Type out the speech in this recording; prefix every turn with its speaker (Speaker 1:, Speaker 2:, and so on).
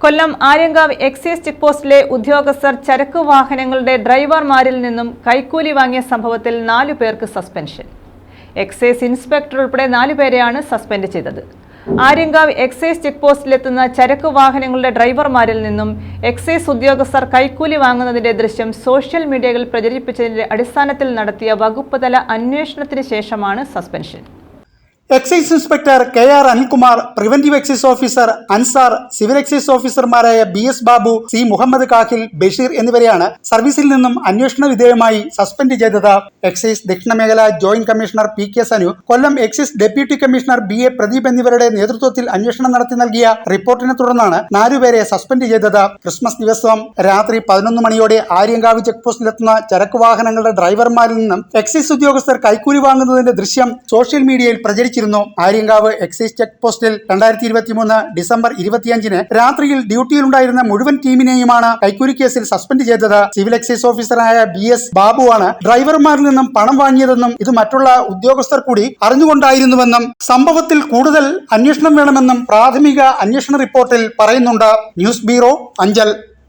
Speaker 1: കൊല്ലം Aryankavu excise check പോസ്റ്റിലെ ഉദ്യോഗസ്ഥർ ചരക്ക് വാഹനങ്ങളുടെ ഡ്രൈവർമാരിൽ നിന്നും കൈക്കൂലി വാങ്ങിയ സംഭവത്തിൽ 4 പേർക്ക് സസ്പെൻഷൻ. എക്സൈസ് ഇൻസ്പെക്ടർ ഉൾപ്പെടെ 4 പേരെയാണ് സസ്പെൻഡ് ചെയ്തത്. ആര്യങ്കാവ് എക്സൈസ് ചെക്ക് പോസ്റ്റിലെത്തുന്ന ചരക്ക് വാഹനങ്ങളുടെ ഡ്രൈവർമാരിൽ നിന്നും എക്സൈസ് ഉദ്യോഗസ്ഥർ കൈക്കൂലി വാങ്ങുന്നതിന്റെ ദൃശ്യം സോഷ്യൽ മീഡിയകളിൽ പ്രചരിപ്പിച്ചതിന്റെ അടിസ്ഥാനത്തിൽ നടത്തിയ വകുപ്പ് തല അന്വേഷണത്തിന് ശേഷമാണ് suspension.
Speaker 2: Excise inspector KR Anilkumar, preventive excise officer Ansar, civil excise ഓഫീസർമാരായ BS ബാബു, C മുഹമ്മദ് കാഹിൽ, ബഷീർ എന്നിവരെയാണ് സർവീസിൽ നിന്നും അന്വേഷണ വിധേയമായി സസ്പെൻഡ് ചെയ്തത്. എക്സൈസ് ദക്ഷിണ മേഖല joint commissioner PK Sanu, Kollam excise deputy commissioner BA Pradeep എന്നിവരുടെ നേതൃത്വത്തിൽ അന്വേഷണം നടത്തി നൽകിയ റിപ്പോർട്ടിനെ തുടർന്നാണ് 4 പേരെ സസ്പെൻഡ് ചെയ്തത്. ക്രിസ്മസ് ദിവസം രാത്രി 11 മണിയോടെ ആര്യങ്കാവ് ചെക്ക് പോസ്റ്റിലെത്തുന്ന ചരക്ക് വാഹനങ്ങളുടെ ഡ്രൈവർമാരിൽ നിന്നും എക്സൈസ് ഉദ്യോഗസ്ഥർ കൈക്കൂലി വാങ്ങുന്നതിന്റെ ദൃശ്യം സോഷ്യൽ മീഡിയയിൽ പ്രചരിച്ചു. ആര്യങ്കാവ് എക്സൈസ് ചെക്ക് പോസ്റ്റിൽ 2023 ഡിസംബർ 25-ന് രാത്രിയിൽ ഡ്യൂട്ടിയിലുണ്ടായിരുന്ന മുഴുവൻ ടീമിനെയുമാണ് കൈക്കൂലി കേസിൽ സസ്പെൻഡ് ചെയ്തത്. സിവിൽ എക്സൈസ് ഓഫീസറായ BS ബാബുവാണ് ഡ്രൈവർമാരിൽ നിന്നും പണം വാങ്ങിയതെന്നും ഇത് മറ്റുള്ള ഉദ്യോഗസ്ഥർ കൂടി അറിഞ്ഞുകൊണ്ടായിരുന്നുവെന്നും സംഭവത്തിൽ കൂടുതൽ അന്വേഷണം വേണമെന്നും പ്രാഥമിക അന്വേഷണ റിപ്പോർട്ടിൽ പറയുന്നുണ്ട്. News bureau, Anchal.